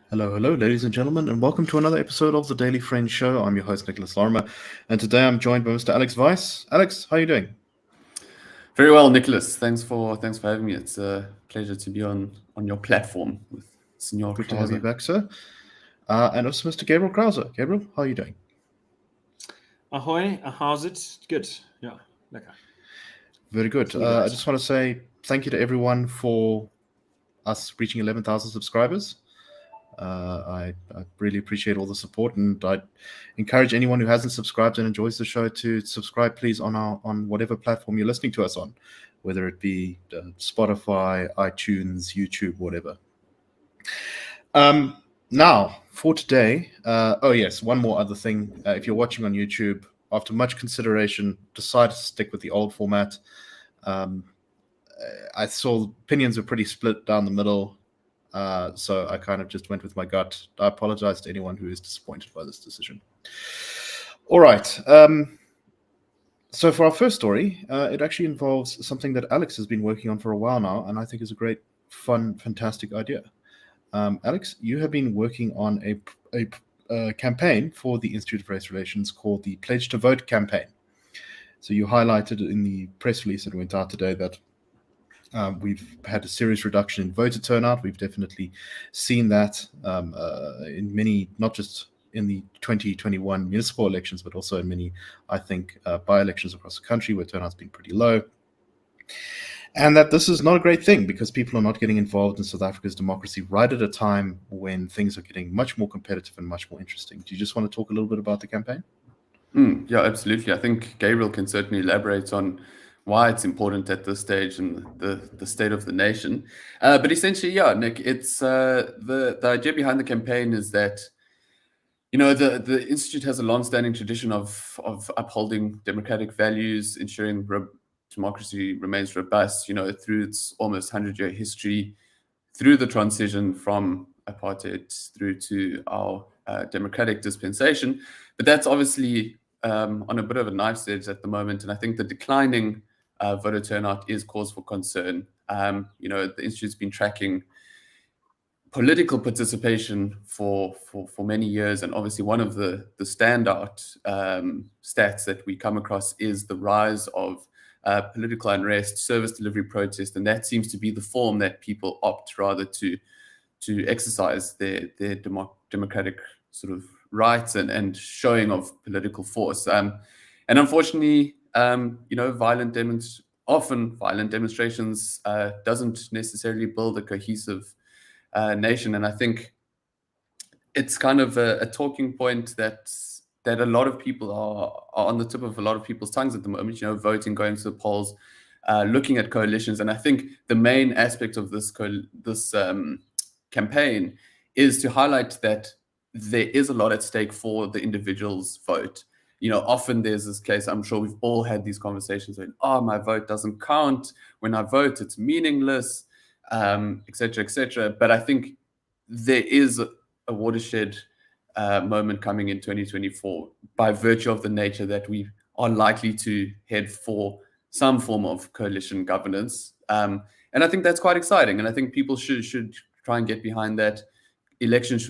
Hello, ladies and gentlemen, and welcome to another episode of the Daily Friend Show. I'm your host, Nicholas Lorimer, and today I'm joined by Mr. Alex Weiss. Alex, how are you doing? Very well, Nicholas. Thanks for having me. It's a pleasure to be on your platform with Senor Good Crouse. to have you back, sir. And also Mr. Gabriel Crouse. Gabriel, how are you doing? Ahoy, how's it? Good. Yeah, lekker. Very good. I just want to say thank you to everyone for us reaching 11,000 subscribers. I really appreciate all the support, and I encourage anyone who hasn't subscribed and enjoys the show to subscribe, please, on whatever platform you're listening to us on, whether it be Spotify, iTunes, YouTube, whatever. Now, for today, oh yes, one more other thing. If you're watching on YouTube, after much consideration, decided to stick with the old format. I saw opinions were pretty split down the middle. So I kind of just went with my gut. I apologize to anyone who is disappointed by this decision. All right. So for our first story, it actually involves something that Alex has been working on for a while now, and I think is a great, fun, fantastic idea. Alex, you have been working on a campaign for the Institute of Race Relations called the Pledge to Vote campaign. So you highlighted in the press release that went out today that we've had a serious reduction in voter turnout. We've definitely seen that in many, not just in the 2021 municipal elections, but also in many, I think, by-elections across the country where turnout's been pretty low. And that this is not a great thing because people are not getting involved in South Africa's democracy right at a time when things are getting much more competitive and much more interesting. Do you just want to talk a little bit about the campaign? Yeah, absolutely. I think Gabriel can certainly elaborate on why it's important at this stage and the state of the nation. But essentially, yeah, Nick, it's the idea behind the campaign is that, you know, the Institute has a long-standing tradition of upholding democratic values, ensuring democracy remains robust, you know, through its almost 100-year history, through the transition from apartheid through to our democratic dispensation. But that's obviously on a bit of a knife edge at the moment. And I think the declining voter turnout is cause for concern. You know, the Institute's been tracking political participation for many years. And obviously one of the standout stats that we come across is the rise of political unrest, service delivery protest. And that seems to be the form that people opt rather to exercise their democratic sort of rights and showing of political force. And unfortunately, you know, violent demonstrations doesn't necessarily build a cohesive nation. And I think it's kind of a talking point that a lot of people are on the tip of a lot of people's tongues at the moment, you know, voting, going to the polls, looking at coalitions. And I think the main aspect of this campaign is to highlight that there is a lot at stake for the individual's vote. You know, often there's this case, I'm sure we've all had these conversations when, oh, my vote doesn't count. When I vote, it's meaningless, et cetera, et cetera. But I think there is a watershed moment coming in 2024 by virtue of the nature that we are likely to head for some form of coalition governance. And I think that's quite exciting. And I think people should try and get behind that. Elections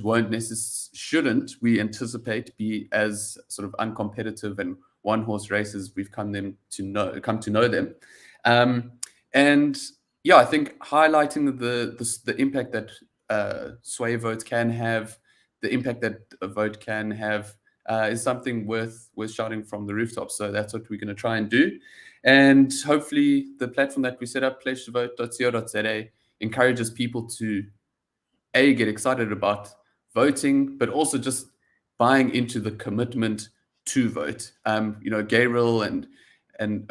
shouldn't, we anticipate, be as sort of uncompetitive and one-horse races we've come to know them. And yeah, I think highlighting the impact that sway votes can have, the impact that a vote can have, is something worth shouting from the rooftops. So that's what we're going to try and do. And hopefully the platform that we set up, pledgetovote.co.za, encourages people to get excited about voting, but also just buying into the commitment to vote. You know, Gabriel and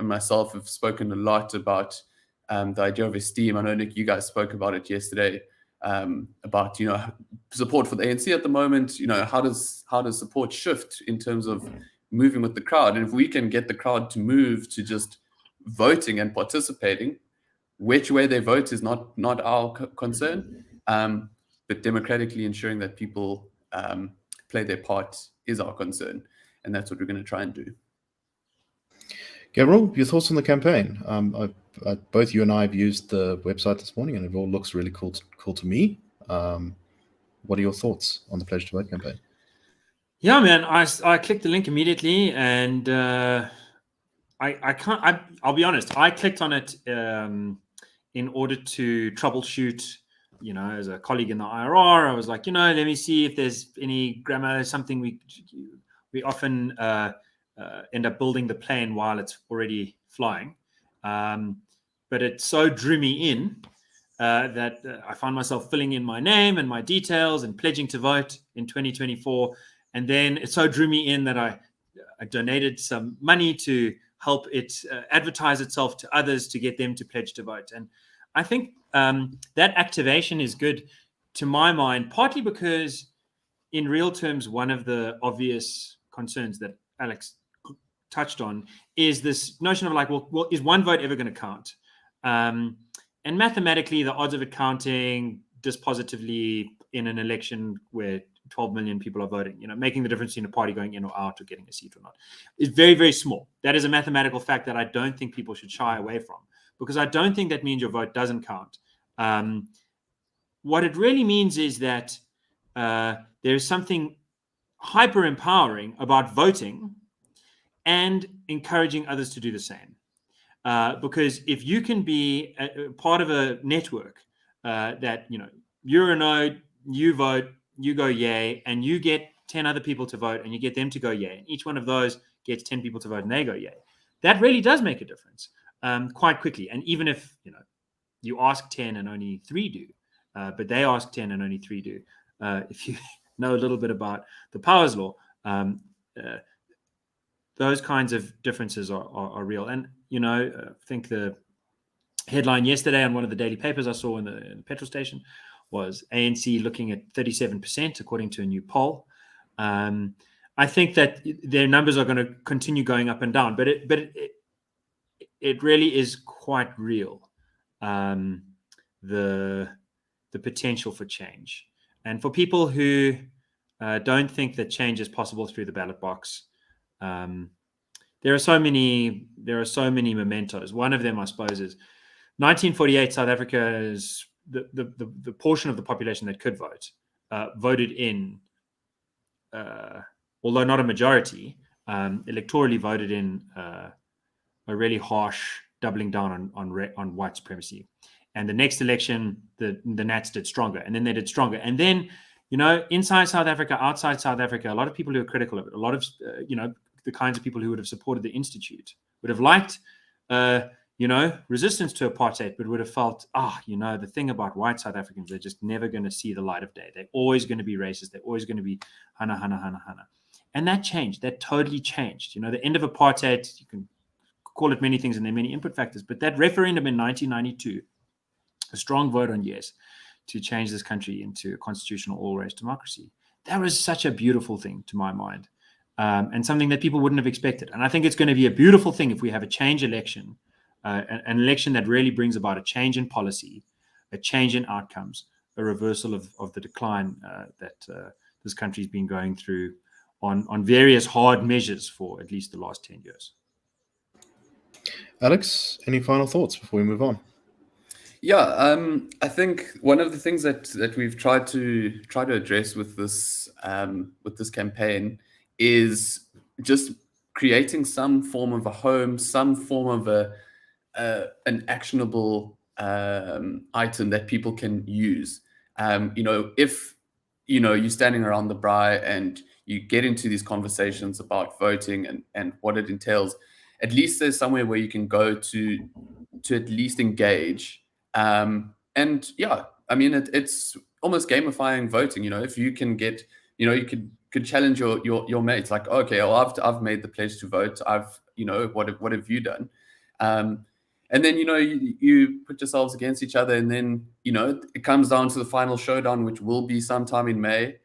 myself have spoken a lot about the idea of esteem. I know, Nick, you guys spoke about it yesterday, about, you know, support for the ANC at the moment. You know, how does support shift in terms of moving with the crowd? And if we can get the crowd to move to just voting and participating, which way they vote is not our concern. But democratically ensuring that people play their part is our concern, and that's what we're going to try and do. Gabriel, your thoughts on the campaign? Both you and I have used the website this morning, and it all looks really cool to me. What are your thoughts on the Pledge to Vote campaign? Yeah, man, I clicked the link immediately, and I'll be honest, I clicked on it in order to troubleshoot, as a colleague in the IRR. I was like, let me see if there's any grammar, something we often end up building the plane while it's already flying. But it so drew me in that I found myself filling in my name and my details and pledging to vote in 2024. And then it so drew me in that I donated some money to help it advertise itself to others to get them to pledge to vote. And I think that activation is good to my mind, partly because in real terms, one of the obvious concerns that Alex touched on is this notion of like, well, is one vote ever going to count? And mathematically, the odds of it counting dispositively in an election where 12 million people are voting, making the difference in a party going in or out or getting a seat or not, is very, very small. That is a mathematical fact that I don't think people should shy away from, because I don't think that means your vote doesn't count. What it really means is that there's something hyper empowering about voting and encouraging others to do the same. Because if you can be a part of a network that, you're a node, you vote, you go yay, and you get 10 other people to vote and you get them to go yay, and each one of those gets 10 people to vote and they go yay, that really does make a difference quite quickly. And even if, you ask 10 and only 3 do, but they ask 10 and only 3 do, if you know a little bit about the Powers Law, those kinds of differences are real. And, I think the headline yesterday on one of the daily papers I saw in the petrol station was ANC looking at 37%, according to a new poll. I think that their numbers are going to continue going up and down, but it really is quite real, the potential for change. And for people who don't think that change is possible through the ballot box, there are so many mementos. One of them, I suppose, is 1948. South Africa is the portion of the population that could vote voted in, although not a majority, electorally voted in a really harsh doubling down on white supremacy. And the next election, the Nats did stronger, and then they did stronger, and then inside South Africa, outside South Africa, a lot of people who are critical of it, a lot of the kinds of people who would have supported the Institute would have liked resistance to apartheid, but would have felt, the thing about white South Africans, they're just never going to see the light of day. They're always going to be racist. They're always going to be hana, hana, hana, hana. And that changed. That totally changed. The end of apartheid, you can call it many things and there are many input factors, but that referendum in 1992, a strong vote on yes to change this country into a constitutional all-race democracy, that was such a beautiful thing to my mind, and something that people wouldn't have expected. And I think it's going to be a beautiful thing if we have a change election, an election that really brings about a change in policy, a change in outcomes, a reversal of the decline that this country's been going through on various hard measures for at least the last 10 years. Alex, any final thoughts before we move on? Yeah, I think one of the things that we've tried to address with this campaign is just creating some form of a home, some form of an actionable item that people can use. If you're standing around the braai and you get into these conversations about voting and what it entails, at least there's somewhere where you can go to at least engage. And yeah, I mean, it's almost gamifying voting. If you can get, you could challenge your mates, like, okay, well, I've made the pledge to vote. What have you done? And then, you put yourselves against each other, and then, it comes down to the final showdown, which will be sometime in May.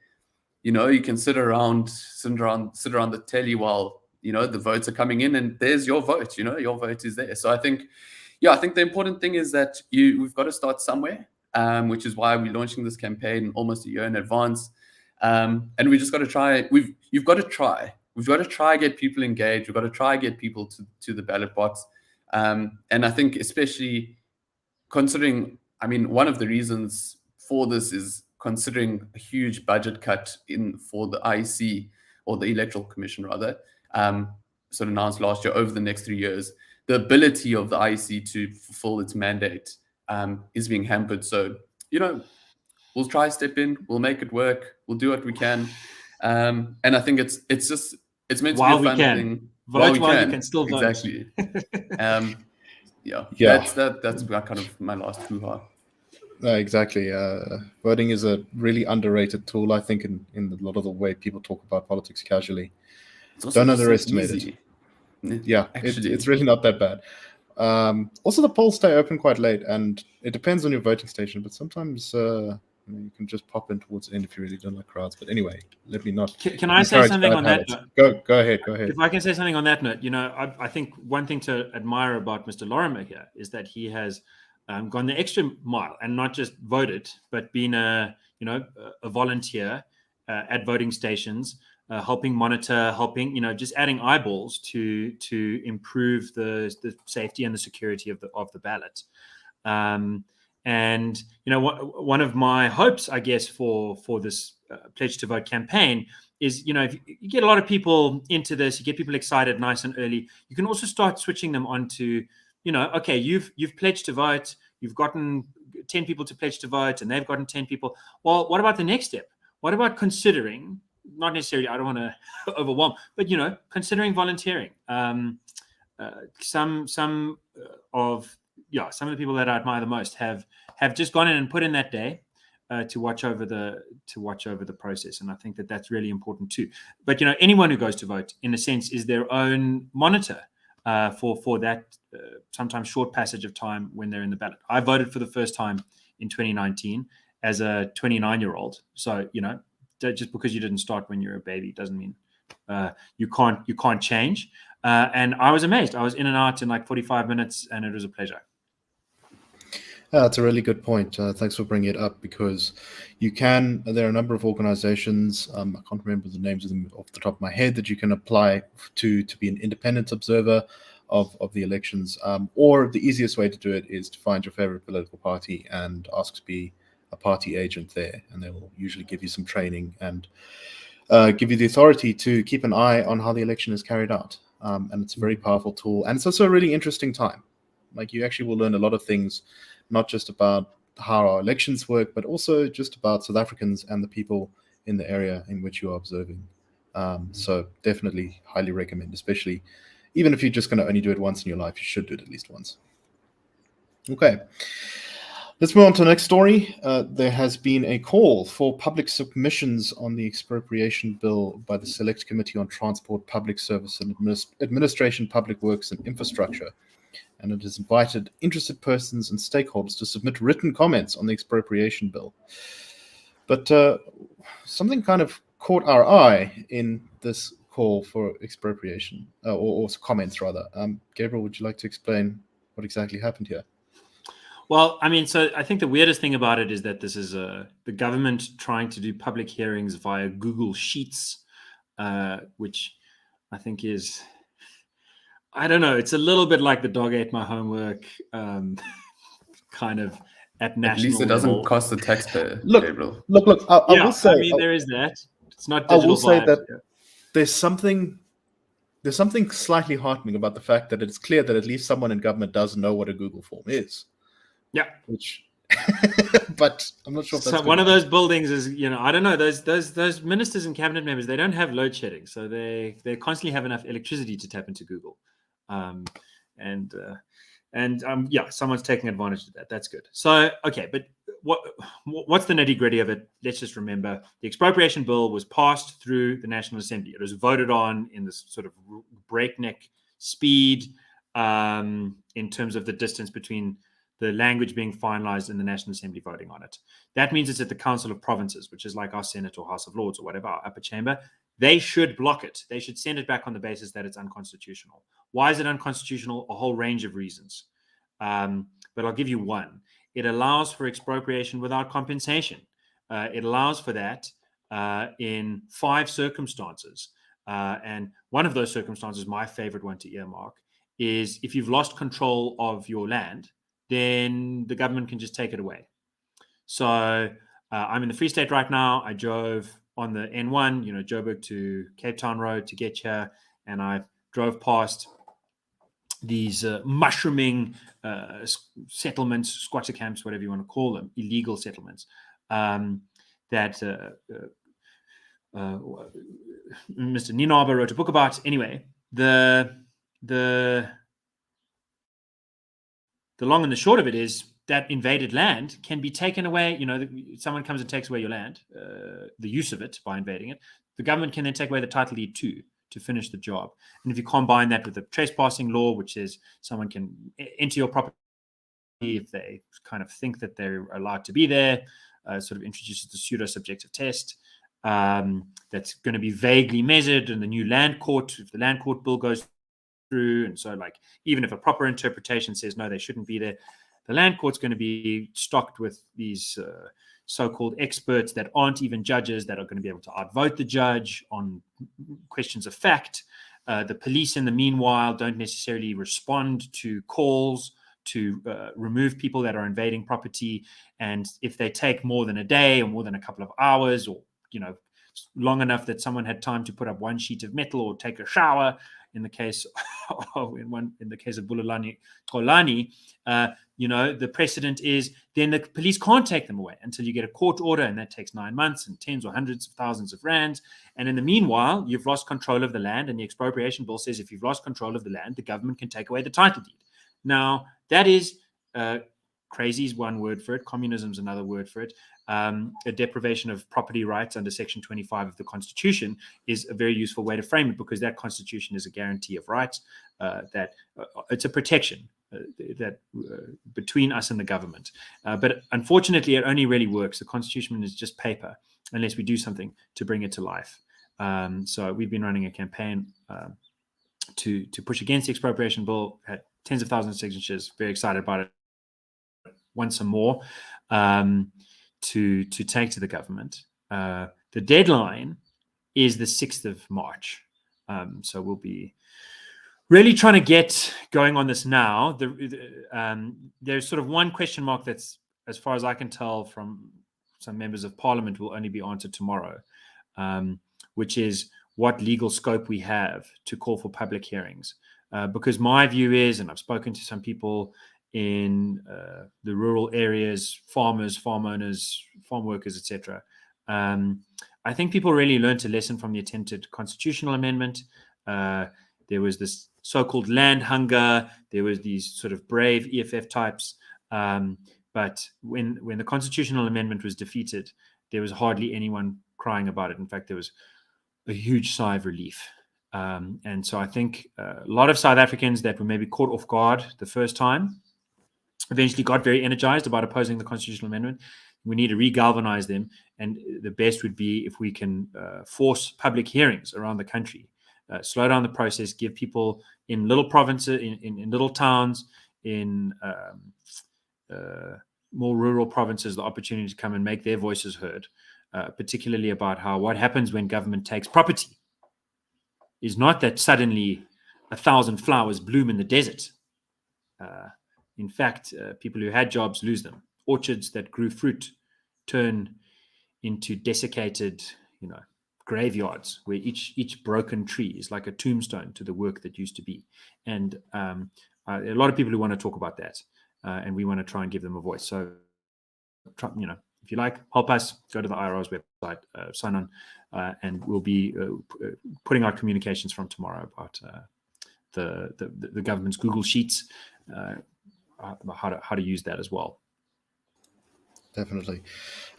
You can sit around the telly while, the votes are coming in, and there's your vote, your vote is there. So I think the important thing is that we've got to start somewhere, which is why we're launching this campaign almost a year in advance. And we just got to try. You've got to try. We've got to try get people engaged. We've got to try get people to the ballot box. And I think especially considering, I mean, one of the reasons for this is considering a huge budget cut for the IEC, or the Electoral Commission rather, sort of announced last year over the next 3 years. The ability of the IEC to fulfill its mandate is being hampered. So, we'll try step in, we'll make it work, we'll do what we can. And I think it's meant to While be a we fun can. thing. Vote while you can still vote. Exactly. Yeah. That's kind of my last hoo-ha. Exactly. Voting is a really underrated tool, I think, in a lot of the way people talk about politics casually. Don't underestimate it. Yeah, it's really not that bad. Also, the polls stay open quite late, and it depends on your voting station, but sometimes you can just pop in towards the end if you really don't like crowds. But anyway, let me not. Can I say something on that note? Go ahead. If I can say something on that note, I think one thing to admire about Mr. Lorimer here is that he has gone the extra mile and not just voted, but been a volunteer at voting stations, helping monitor, just adding eyeballs to improve the safety and the security of the ballot. And one of my hopes, I guess, for this Pledge to Vote campaign is, if you get a lot of people into this, you get people excited nice and early, you can also start switching them onto, okay, you've pledged to vote, you've gotten 10 people to pledge to vote, and they've gotten 10 people. Well, what about the next step? What about considering, not necessarily, I don't want to overwhelm, but, considering volunteering? Some of the people that I admire the most have just gone in and put in that day to watch over the process, and I think that that's really important too. But anyone who goes to vote, in a sense, is their own monitor for that sometimes short passage of time when they're in the ballot. I voted for the first time in 2019 as a 29-year-old, so just because you didn't start when you're a baby doesn't mean you can't change. And I was amazed. I was in and out in like 45 minutes, and it was a pleasure. That's a really good point. Thanks for bringing it up, because there are a number of organizations, I can't remember the names of them off the top of my head, that you can apply to be an independent observer of the elections. Or the easiest way to do it is to find your favorite political party and ask to be a party agent there. And they will usually give you some training and give you the authority to keep an eye on how the election is carried out. And it's a very powerful tool. And it's also a really interesting time. Like, you actually will learn a lot of things, not just about how our elections work, but also just about South Africans and the people in the area in which you are observing. So definitely highly recommend, especially even if you're just going to only do it once in your life, you should do it at least once. Okay. Let's move on to the next story. There has been a call for public submissions on the expropriation bill by the Select Committee on Transport, Public Service and Administration, Public Works and Infrastructure. And it has invited interested persons and stakeholders to submit written comments on the expropriation bill. But something kind of caught our eye in this call for expropriation, or comments rather. Gabriel, would you like to explain what exactly happened here? Well, I mean, so I think the weirdest thing about it is that this is the government trying to do public hearings via Google Sheets, which I think is, I don't know, it's a little bit like the dog ate my homework kind of at national level. At least it doesn't cost the taxpayer, Gabriel. Look, I will say, I mean, there is that. It's not digital. I will say that there's something slightly heartening about the fact that it's clear that at least someone in government does know what a Google form is. Yeah. Which, but I'm not sure if that's so one of those buildings is, I don't know, those ministers and cabinet members, they don't have load shedding, so they constantly have enough electricity to tap into Google. Someone's taking advantage of that. That's good. So, okay, but what's the nitty-gritty of it? Let's just remember the expropriation bill was passed through the National Assembly. It was voted on in this sort of breakneck speed in terms of the distance between the language being finalized and the National Assembly voting on it. That means it's at the Council of Provinces, which is like our Senate or House of Lords or whatever, our upper chamber. They should block it. They should send it back on the basis that it's unconstitutional. Why is it unconstitutional? A whole range of reasons. But I'll give you one. It allows for expropriation without compensation. It allows for that in 5 circumstances. And one of those circumstances, my favorite one to earmark, is if you've lost control of your land, then the government can just take it away. So I'm in the Free State right now. I drove on the N1, Joburg to Cape Town Road to get here, and I drove past these mushrooming settlements, squatter camps, whatever you want to call them, illegal settlements, that Mr. Nienaber wrote a book about. Anyway, the long and the short of it is that invaded land can be taken away. Someone comes and takes away your land, the use of it by invading it. The government can then take away the title deed to finish the job. And if you combine that with the trespassing law, which is someone can enter your property if they kind of think that they're allowed to be there, sort of introduces the pseudo-subjective test that's going to be vaguely measured in the new land court, if the land court bill goes through. And so, like, even if a proper interpretation says, no, they shouldn't be there, the land court's going to be stocked with these so-called experts that aren't even judges, that are going to be able to outvote the judge on questions of fact. The police, in the meanwhile, don't necessarily respond to calls to remove people that are invading property. And if they take more than a day or more than a couple of hours, or long enough that someone had time to put up one sheet of metal or take a shower, in the case of Bulelani Xolani, the precedent is then the police can't take them away until you get a court order, and that takes 9 months and tens or hundreds of thousands of rands. And in the meanwhile, you've lost control of the land, and the expropriation bill says if you've lost control of the land, the government can take away the title deed. Now, that is crazy is one word for it. Communism is another word for it. A deprivation of property rights under Section 25 of the Constitution is a very useful way to frame it, because that Constitution is a guarantee of rights, that it's a protection that between us and the government. But unfortunately, it only really works. The Constitution is just paper unless we do something to bring it to life. So we've been running a campaign to push against the expropriation bill, had tens of thousands of signatures, very excited about it. Want some more to take to the government. The deadline is the 6th of March. So we'll be really trying to get going on this now. There's sort of one question mark that's, as far as I can tell from some members of parliament, will only be answered tomorrow, which is what legal scope we have to call for public hearings. Because my view is, and I've spoken to some people in the rural areas, farmers, farm owners, farm workers, etc. I think people really learned a lesson from the attempted constitutional amendment. There was this so-called land hunger. There was these sort of brave EFF types. But when the constitutional amendment was defeated, there was hardly anyone crying about it. In fact, there was a huge sigh of relief. And so I think a lot of South Africans that were maybe caught off guard the first time eventually got very energized about opposing the constitutional amendment. We need to re-galvanize them. And the best would be if we can force public hearings around the country, slow down the process, give people in little provinces, in little towns, in more rural provinces, the opportunity to come and make their voices heard, particularly about how what happens when government takes property is not that suddenly 1,000 flowers bloom in the desert. In fact, people who had jobs lose them. Orchards that grew fruit turn into desiccated, graveyards where each broken tree is like a tombstone to the work that used to be. And a lot of people who want to talk about that, and we want to try and give them a voice. So, if you like, help us. Go to the IRR's website, sign on, and we'll be putting out communications from tomorrow about the government's Google Sheets. How to use that as well. Definitely.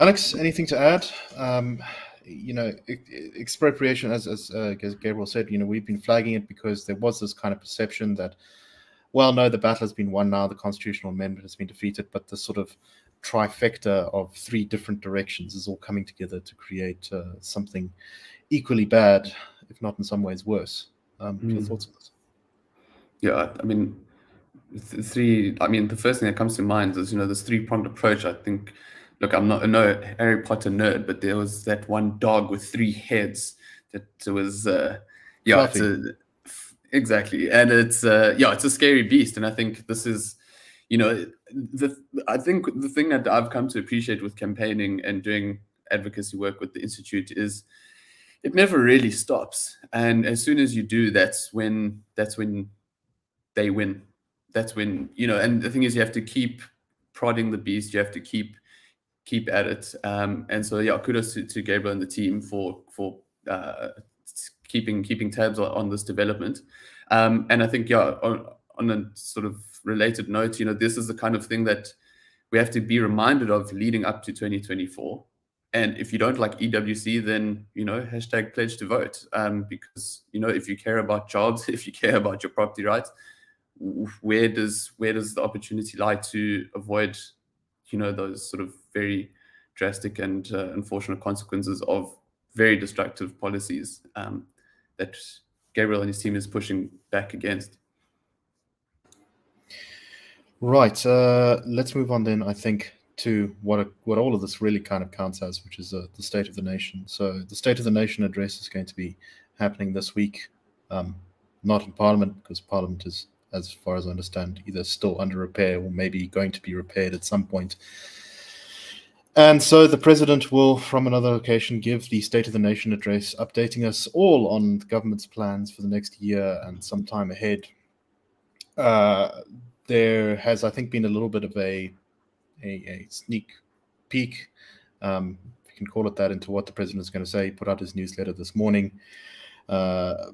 Alex, anything to add? Expropriation, as Gabriel said, we've been flagging it because there was this kind of perception that, well, no, the battle has been won now, the constitutional amendment has been defeated, but the sort of trifecta of 3 different directions is all coming together to create something equally bad, if not in some ways worse. Your thoughts on this? Yeah, I mean, the first thing that comes to mind is, this 3-pronged approach. I think look, I'm not no Harry Potter nerd, but there was that one dog with 3 heads that was yeah, it's Fluffy. exactly, and it's yeah, it's a scary beast, and I think this is, you know, I think the thing that I've come to appreciate with campaigning and doing advocacy work with the institute is it never really stops, and as soon as you do, that's when they win. That's when, you know, and the thing is, you have to keep prodding the beast. You have to keep at it. And so, yeah, kudos to Gabriel and the team for uh, keeping tabs on this development. And I think, yeah, on a sort of related note, you know, this is the kind of thing that we have to be reminded of leading up to 2024. And if you don't like EWC, then, you know, hashtag pledge to vote. Because, you know, if you care about jobs, if you care about your property rights, where does the opportunity lie to avoid, you know, those sort of very drastic and unfortunate consequences of very destructive policies that Gabriel and his team is pushing back against. Right. Let's move on then, I think, to what all of this really kind of counts as, which is the State of the Nation. So the State of the Nation address is going to be happening this week, not in Parliament, because Parliament is, as far as I understand, either still under repair or maybe going to be repaired at some point. And so the president will, from another location, give the State of the Nation address, updating us all on the government's plans for the next year and some time ahead. There has, I think, been a little bit of a sneak peek, if you can call it that, into what the president is going to say. He put out his newsletter this morning.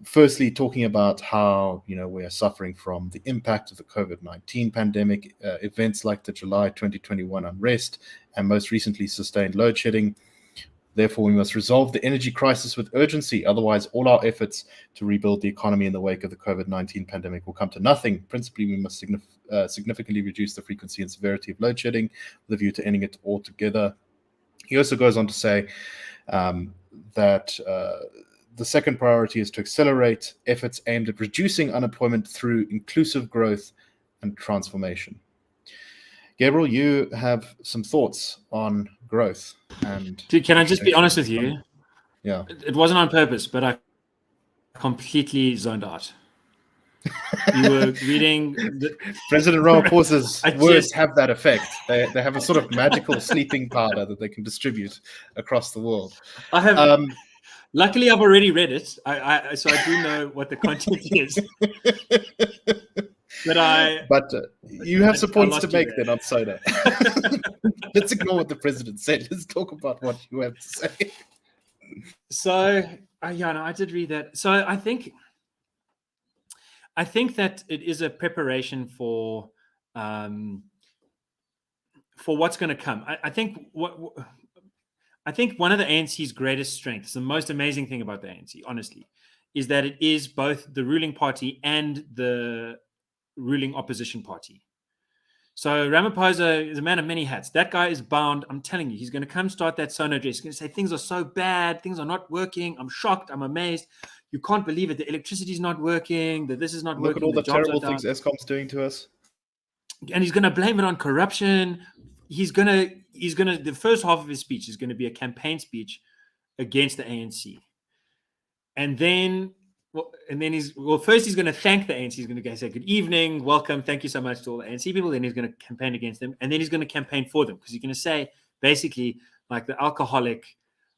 Firstly, talking about how, you know, we are suffering from the impact of the COVID-19 pandemic, events like the July 2021 unrest, and most recently sustained load shedding. Therefore, we must resolve the energy crisis with urgency. Otherwise, all our efforts to rebuild the economy in the wake of the COVID-19 pandemic will come to nothing. Principally, we must significantly reduce the frequency and severity of load shedding with a view to ending it altogether. He also goes on to say that the second priority is to accelerate efforts aimed at reducing unemployment through inclusive growth and transformation. Gabriel, you have some thoughts on growth. And Dude, can I just be honest with you? Yeah. It wasn't on purpose, but I completely zoned out. You were reading President Ramaphosa's words have that effect. They have a sort of magical sleeping powder that they can distribute across the world. I have. Luckily, I've already read it, so I do know what the content is. But you have some points to make then on soda. Let's ignore what the president said. Let's talk about what you have to say. So, yeah, no, I did read that. So I think that it is a preparation for what's going to come. I think one of the ANC's greatest strengths, the most amazing thing about the ANC, honestly, is that it is both the ruling party and the ruling opposition party. So Ramaphosa is a man of many hats. That guy is bound. I'm telling you, he's going to come start that Sono address. He's going to say things are so bad. Things are not working. I'm shocked. I'm amazed. You can't believe it. The electricity is not working. That this is not working. Look at all the terrible things Eskom's doing to us. And he's going to blame it on corruption. He's going to, the first half of his speech is going to be a campaign speech against the ANC. And then, first he's going to thank the ANC. He's going to say, good evening, welcome, thank you so much to all the ANC people. Then he's going to campaign against them. And then he's going to campaign for them, because he's going to say, basically, like the alcoholic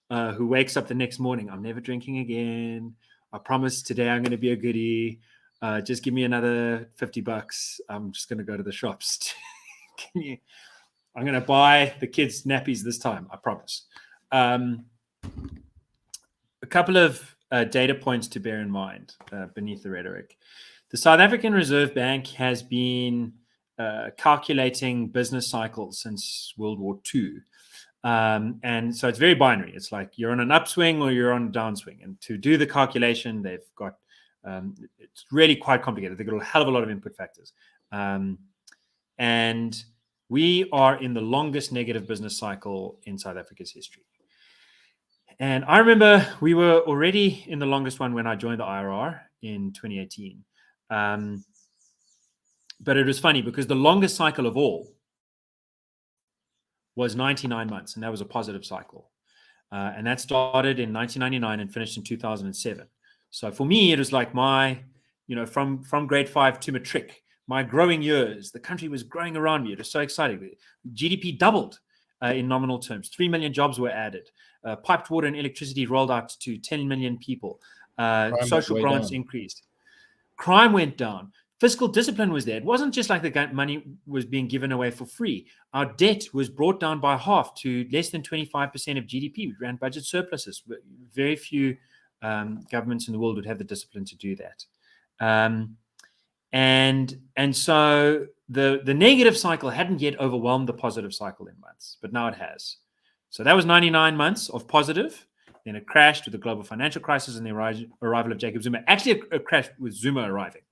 who wakes up the next morning, I'm never drinking again. I promise today I'm going to be a goodie. Just give me another $50. I'm just going to go to the shops. I'm going to buy the kids nappies this time. I promise. A couple of data points to bear in mind beneath the rhetoric. The South African Reserve Bank has been calculating business cycles since World War II. And so it's very binary. It's like you're on an upswing or you're on a downswing. And to do the calculation, they've got, it's really quite complicated. They've got a hell of a lot of input factors. And we are in the longest negative business cycle in South Africa's history. And I remember we were already in the longest one when I joined the IRR in 2018. But it was funny because the longest cycle of all was 99 months, and that was a positive cycle. And that started in 1999 and finished in 2007. So for me, it was like from grade 5 to matric, my growing years, the country was growing around me. It was so exciting. GDP doubled in nominal terms. 3 million jobs were added. Piped water and electricity rolled out to 10 million people. Social grants increased. Crime went down. Fiscal discipline was there. It wasn't just like the money was being given away for free. Our debt was brought down by half to less than 25% of GDP. We ran budget surpluses. Very few governments in the world would have the discipline to do that. And so the negative cycle hadn't yet overwhelmed the positive cycle in months, but now it has. So that was 99 months of positive. Then it crashed with the global financial crisis and the arrival of Jacob Zuma. Actually, it crashed with Zuma arriving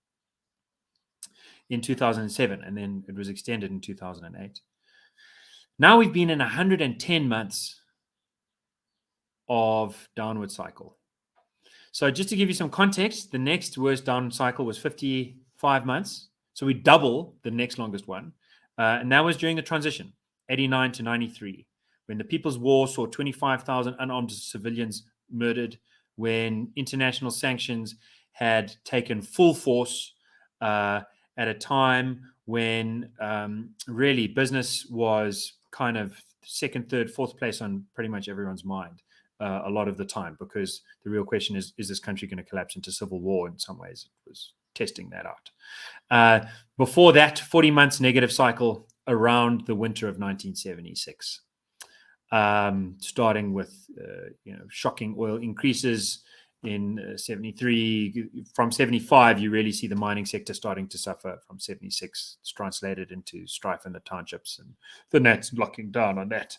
in 2007, and then it was extended in 2008. Now we've been in 110 months of downward cycle. So just to give you some context, the next worst down cycle was 55 months. So we double the next longest one. And that was during the transition, 89 to 93, when the People's War saw 25,000 unarmed civilians murdered, when international sanctions had taken full force, at a time when really business was kind of second, third, fourth place on pretty much everyone's mind a lot of the time, because the real question is this country going to collapse into civil war? In some ways, it was testing that out. Before that, 40 months negative cycle around the winter of 1976, starting with shocking oil increases in 73. From 75, you really see the mining sector starting to suffer. From 76, it's translated into strife in the townships, and the Nats locking down on that.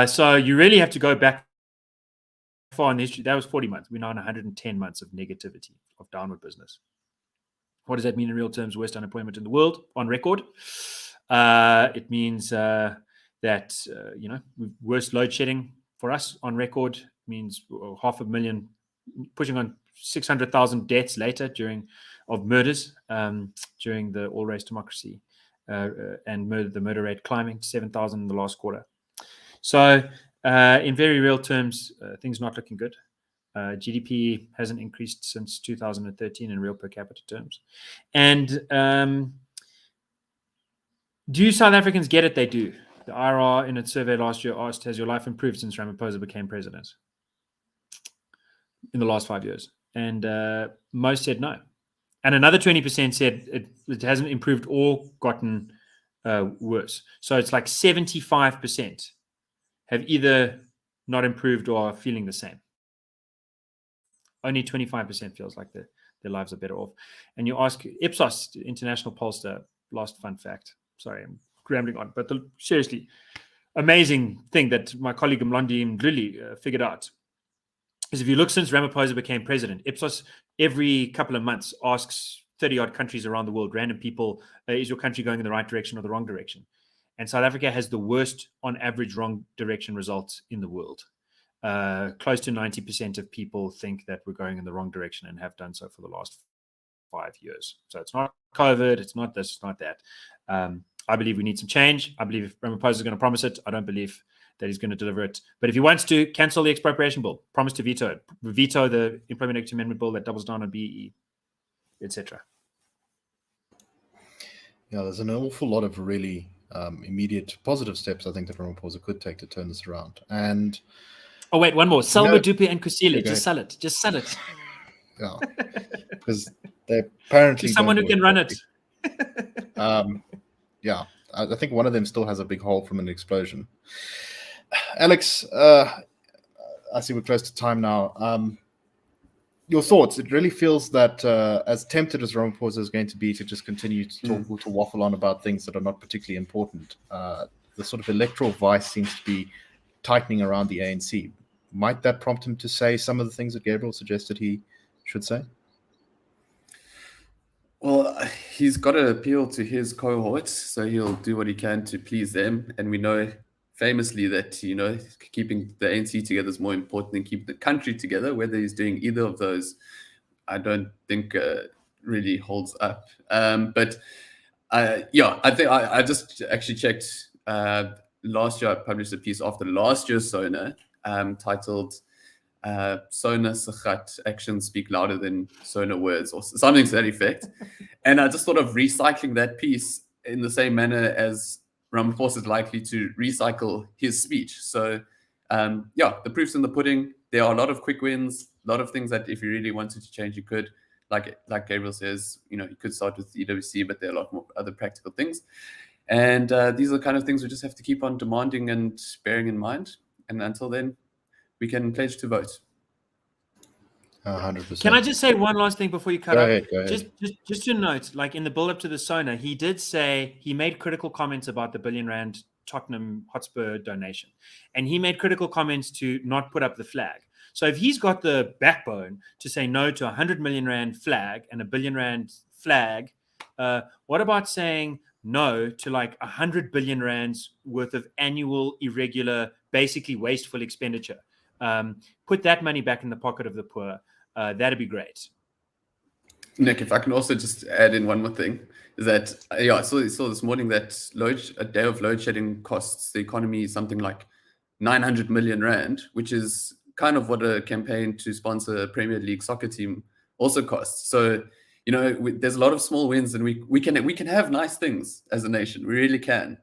So you really have to go back far in the history. That was 40 months. We're now in 110 months of negativity, of downward business. What does that mean in real terms? Worst unemployment in the world on record. It means that worst load shedding for us on record. Means 500,000, pushing on 600,000 deaths later of murders during the all race democracy, and the murder rate climbing to 7,000 in the last quarter. So in very real terms, things not looking good. GDP hasn't increased since 2013 in real per capita terms. And do South Africans get it? They do. The IRR in its survey last year asked, has your life improved since Ramaphosa became president in the last 5 years? And most said no. And another 20% said it hasn't improved or gotten worse. So it's like 75% have either not improved or are feeling the same. Only 25% feels like their lives are better off. And you ask Ipsos, international pollster, last fun fact. Sorry, I'm rambling on. But the seriously amazing thing that my colleague Mlondi Mdluli figured out is, if you look since Ramaphosa became president, Ipsos every couple of months asks 30-odd countries around the world, random people, is your country going in the right direction or the wrong direction? And South Africa has the worst, on average, wrong direction results in the world. Close to 90% of people think that we're going in the wrong direction and have done so for the last 5 years. So it's not COVID, it's not this, it's not that. I believe we need some change. I believe if Ramaphosa is going to promise it, I don't believe that he's going to deliver it. But if he wants to cancel the expropriation bill, promise to veto it, veto the Employment Equity Amendment Bill that doubles down on BEE, etc. Yeah, there's an awful lot of really immediate positive steps I think that Ramaphosa could take to turn this around. And oh wait, one more. Sell Madupi and Kusile. Just sell it. Just sell it. Yeah, because they're apparently to someone who can run it. Yeah, I think one of them still has a big hole from an explosion. Alex, I see we're close to time now. Your thoughts? It really feels that as tempted as Ramaphosa is going to be to just continue to talk, to waffle on about things that are not particularly important, the sort of electoral vice seems to be tightening around the ANC. Might that prompt him to say some of the things that Gabriel suggested he should say? Well, he's got to appeal to his cohorts, so he'll do what he can to please them. And we know famously that, keeping the ANC together is more important than keeping the country together. Whether he's doing either of those, I don't think really holds up. I think I just actually checked last year I published a piece after last year's Sona titled Sona Sakhat actions speak louder than Sona words, or something to that effect. And I just thought of recycling that piece in the same manner as Ramaphosa is likely to recycle his speech. So yeah, the proof's in the pudding. There are a lot of quick wins, a lot of things that if you really wanted to change, you could. Like Gabriel says, you know, you could start with EWC, but there are a lot more other practical things. And these are the kind of things we just have to keep on demanding and bearing in mind. And until then, we can pledge to vote. 100%. Can I just say one last thing before you cut Go up? ahead, go ahead. Just to note, like in the build up to the Sona, he did say he made critical comments about the R1 billion Tottenham Hotspur donation, and he made critical comments to not put up the flag. So if he's got the backbone to say no to R100 million flag and a R1 billion flag, what about saying no to like R100 billion worth of annual irregular, basically wasteful expenditure? Put that money back in the pocket of the poor. That'd be great. Nick, if I can also just add in one more thing, is that I saw this morning that a day of load shedding costs the economy something like 900 million rand, which is kind of what a campaign to sponsor a Premier League soccer team also costs. So, you know, there's a lot of small wins, and we can have nice things as a nation. We really can,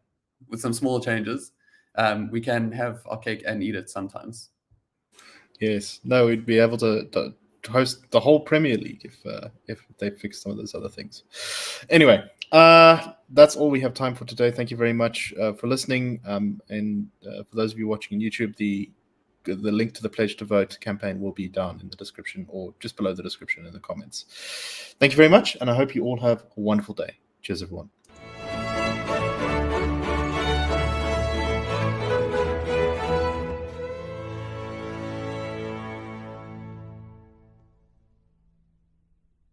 with some small changes. We can have our cake and eat it sometimes. Yes. No, we'd be able to host the whole Premier League if they fix some of those other things. Anyway, that's all we have time for today. Thank you very much for listening. And for those of you watching on YouTube, the link to the Pledge to Vote campaign will be down in the description, or just below the description in the comments. Thank you very much, and I hope you all have a wonderful day. Cheers, everyone.